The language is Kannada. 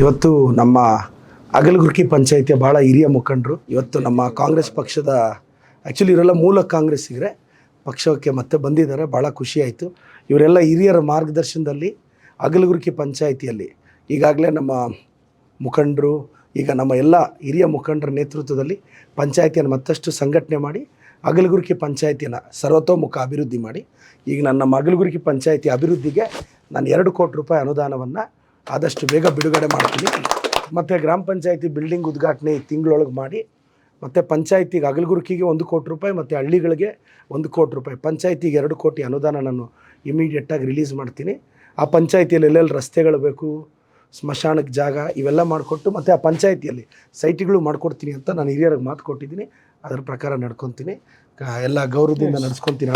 ಇವತ್ತು ನಮ್ಮ ಅಗಲಗುರ್ಕಿ ಪಂಚಾಯಿತಿಯ ಭಾಳ ಹಿರಿಯ ಮುಖಂಡರು ಇವತ್ತು ನಮ್ಮ ಕಾಂಗ್ರೆಸ್ ಪಕ್ಷದ ಆ್ಯಕ್ಚುಲಿ ಇವರೆಲ್ಲ ಮೂಲ ಕಾಂಗ್ರೆಸ್ಸಿಗರೆ ಪಕ್ಷಕ್ಕೆ ಮತ್ತೆ ಬಂದಿದ್ದಾರೆ. ಭಾಳ ಖುಷಿಯಾಯಿತು. ಇವರೆಲ್ಲ ಹಿರಿಯರ ಮಾರ್ಗದರ್ಶನದಲ್ಲಿ ಅಗಲಗುರ್ಕಿ ಪಂಚಾಯಿತಿಯಲ್ಲಿ ಈಗಾಗಲೇ ನಮ್ಮ ಮುಖಂಡರು ಈಗ ನಮ್ಮ ಎಲ್ಲ ಹಿರಿಯ ಮುಖಂಡರ ನೇತೃತ್ವದಲ್ಲಿ ಪಂಚಾಯಿತಿಯನ್ನು ಮತ್ತಷ್ಟು ಸಂಘಟನೆ ಮಾಡಿ ಅಗಲಗುರ್ಕಿ ಪಂಚಾಯಿತಿಯನ್ನು ಸರ್ವತೋಮುಖ ಅಭಿವೃದ್ಧಿ ಮಾಡಿ ಈಗ ನಮ್ಮ ಅಗಲಗುರ್ಕಿ ಪಂಚಾಯಿತಿ ಅಭಿವೃದ್ಧಿಗೆ ನಾನು 2 ಕೋಟಿ ರೂಪಾಯಿ ಅನುದಾನವನ್ನು ಆದಷ್ಟು ಬೇಗ ಬಿಡುಗಡೆ ಮಾಡ್ತೀನಿ. ಮತ್ತು ಗ್ರಾಮ ಪಂಚಾಯಿತಿ ಬಿಲ್ಡಿಂಗ್ ಉದ್ಘಾಟನೆ ಈ ತಿಂಗಳೊಳಗೆ ಮಾಡಿ ಮತ್ತು ಪಂಚಾಯಿತಿಗೆ ಅಗಲಗುರ್ಕಿಗೆ 1 ಕೋಟಿ ರೂಪಾಯಿ ಮತ್ತು ಹಳ್ಳಿಗಳಿಗೆ 1 ಕೋಟಿ ರೂಪಾಯಿ ಪಂಚಾಯಿತಿಗೆ 2 ಕೋಟಿ ಅನುದಾನ ನಾನು ಇಮಿಡಿಯೇಟಾಗಿ ರಿಲೀಸ್ ಮಾಡ್ತೀನಿ. ಆ ಪಂಚಾಯಿತಿಯಲ್ಲಿ ಎಲ್ಲೆಲ್ಲಿ ರಸ್ತೆಗಳು ಬೇಕು, ಸ್ಮಶಾನಕ್ಕೆ ಜಾಗ ಇವೆಲ್ಲ ಮಾಡಿಕೊಟ್ಟು ಮತ್ತು ಆ ಪಂಚಾಯಿತಿಯಲ್ಲಿ ಸೈಟ್ಗಳು ಮಾಡಿಕೊಡ್ತೀನಿ ಅಂತ ನಾನು ಹಿರಿಯರಿಗೆ ಮಾತು ಕೊಟ್ಟಿದ್ದೀನಿ. ಅದರ ಪ್ರಕಾರ ನಡ್ಕೊತೀನಿ, ಎಲ್ಲ ಗೌರವದಿಂದ ನಡೆಸ್ಕೊತೀನಿ.